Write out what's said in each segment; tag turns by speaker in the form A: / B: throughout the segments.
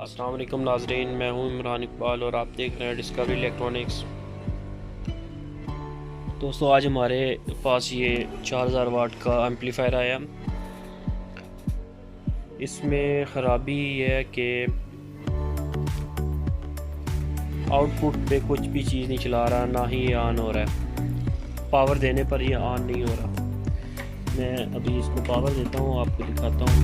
A: अस्सलाम वालेकुम नाज़रीन, मैं हूं इमरान इकबाल और आप देख रहे हैं डिस्कवरी इलेक्ट्रॉनिक्स। दोस्तों, आज हमारे पास ये 4000 वाट का एम्पलीफायर आया। इसमें ख़राबी ये है कि आउटपुट पे कुछ भी चीज़ नहीं चला रहा, ना ही ये ऑन हो रहा है। पावर देने पर ये ऑन नहीं हो रहा। मैं अभी इसको पावर देता हूँ, आपको दिखाता हूँ।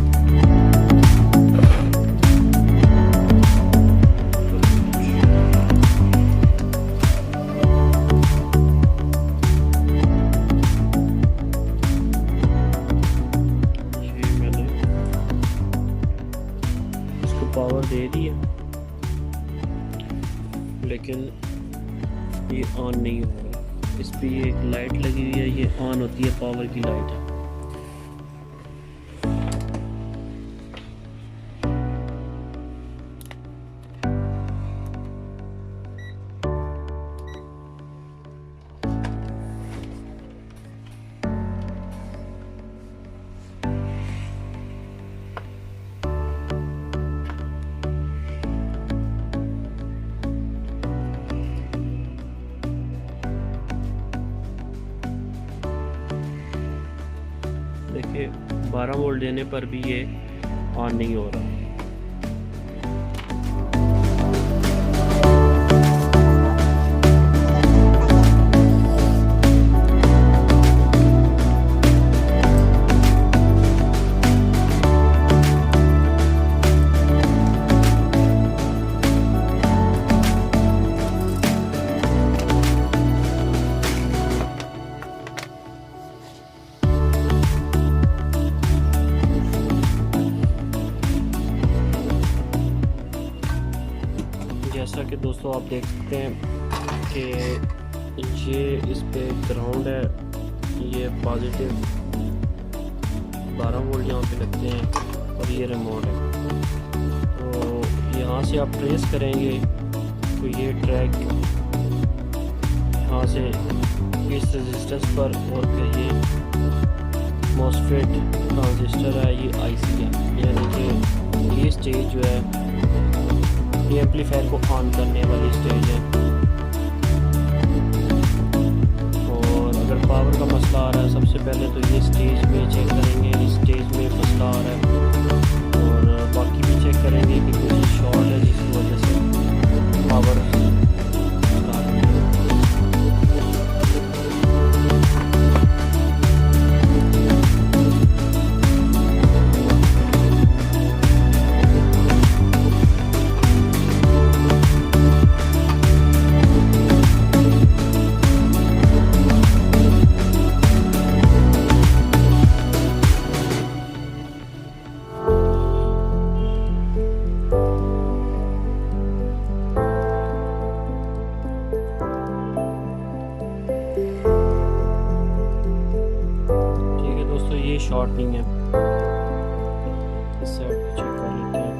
A: पावर दे दी है लेकिन ये ऑन नहीं हो रहा। इस पे ये एक लाइट लगी हुई है, ये ऑन होती है, पावर की लाइट है। देखिए 12 वोल्ट देने पर भी ये ऑन नहीं हो रहा। जैसा कि दोस्तों आप देख सकते हैं कि ये इस पे ग्राउंड है, ये पॉजिटिव 12 वोल्ट यहाँ पे लगते हैं और ये रिमोट है। तो यहाँ से आप ट्रेस करेंगे तो ये ट्रैक यहाँ से इस रेजिस्टेंस पर, और फिर ये मॉसफेट ट्रांजिस्टर है, ये आईसी है, यानी कि ये स्टेज जो है ये एम्पलीफायर को ऑन करने वाली स्टेज है। और अगर पावर का मसला आ रहा है, सबसे पहले तो ये स्टेज में चेक करेंगे, इस स्टेज में मसला आ रहा है, और बाकी भी चेक करेंगे कि कुछ शॉर्ट है जिसकी वजह से पावर शॉर्ट नहीं है। इस साइड चेक कर लेते हैं।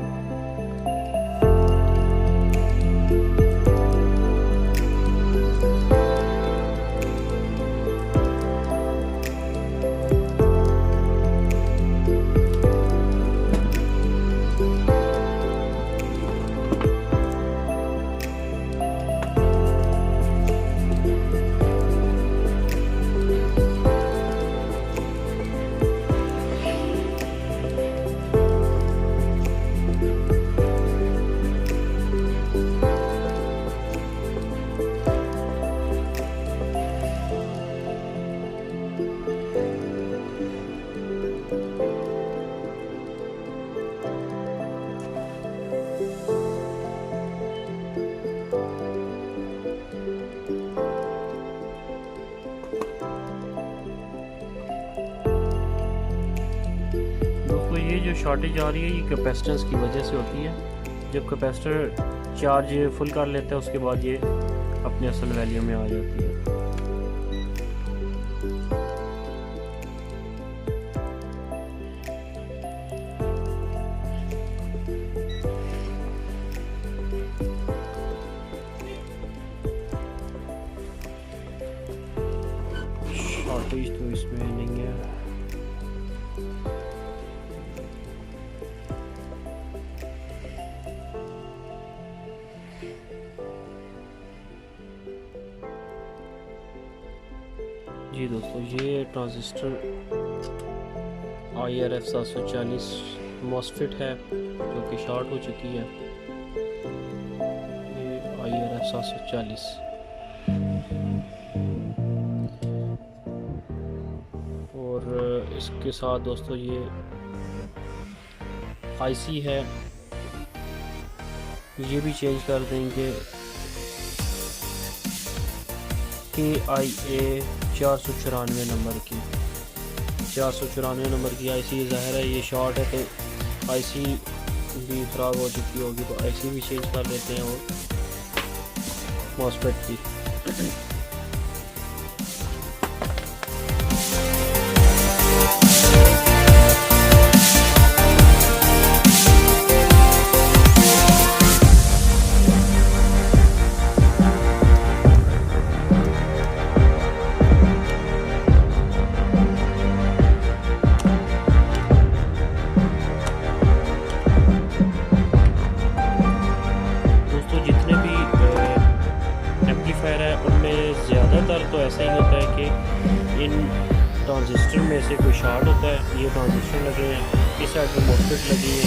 A: ये जो शॉर्टेज आ रही है, ये कैपेसिटेंस की वजह से होती है। जब कैपेसिटर चार्ज फुल कर लेता है, उसके बाद ये अपने असल वैल्यू में आ जाती है। शॉर्टेज तो इसमें नहीं है। जी दोस्तों, ये ट्रांजिस्टर IRF 740 मॉसफेट है जो कि शॉर्ट हो चुकी है। ये IRF 740 और इसके साथ दोस्तों ये IC है, ये भी चेंज कर देंगे। KIA 494 नंबर की 494 नंबर की IC ज़ाहिर है ये शॉर्ट है तो IC भी ख़राब हो चुकी होगी, तो IC भी चेंज कर लेते हैं और मॉसफेट की। ज़्यादातर तो ऐसा ही होता है कि इन ट्रांजिस्टर में से कोई शॉर्ट होता है। ये ट्रांजिस्टर लगे हैं, इस साइड में मॉसफेट लगी है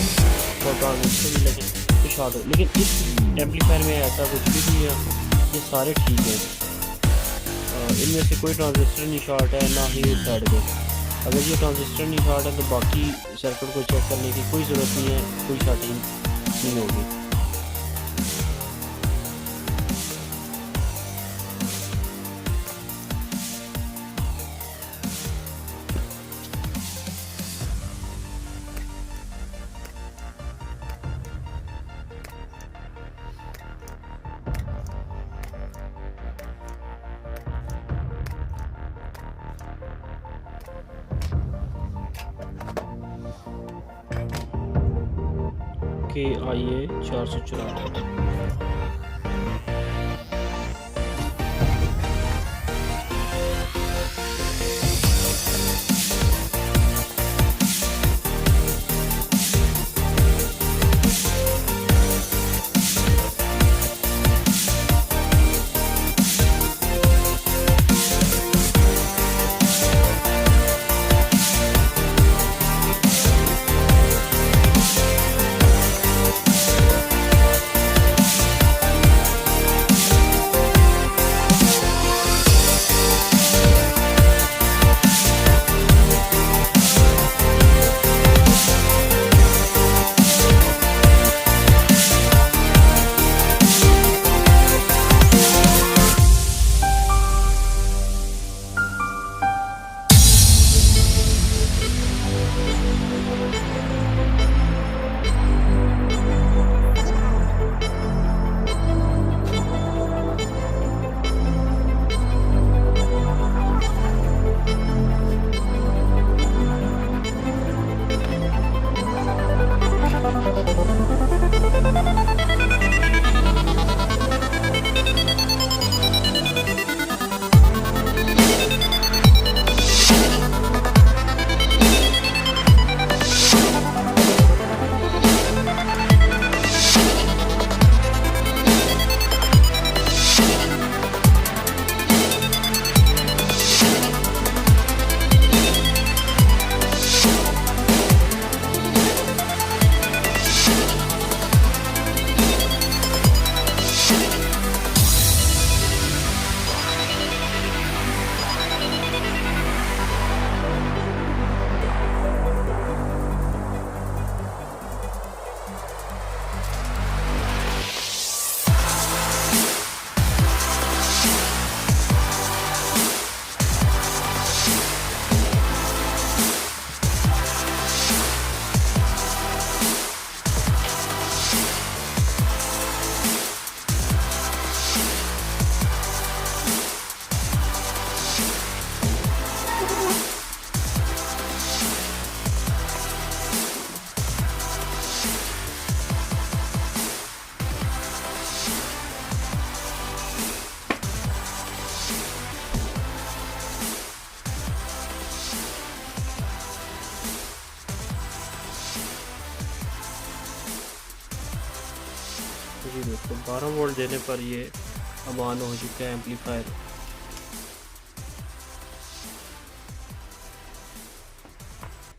A: और ट्रांजिस्टर भी लगे तो शॉर्ट हो, लेकिन इस एम्पलीफायर में ऐसा कुछ भी नहीं है, ये सारे ठीक हैं। इनमें से कोई ट्रांजिस्टर नहीं शॉर्ट है, ना ही इस साइड में। अगर ये ट्रांजिस्टर नहीं शॉर्ट है तो बाकी सर्किट को चेक करने की कोई ज़रूरत नहीं है, कोई शॉर्टिंग नहीं होगी। KIA 494। जी दोस्तों 12 वोल्ट देने पर ये अब ऑन हो चुका है एम्पलीफायर।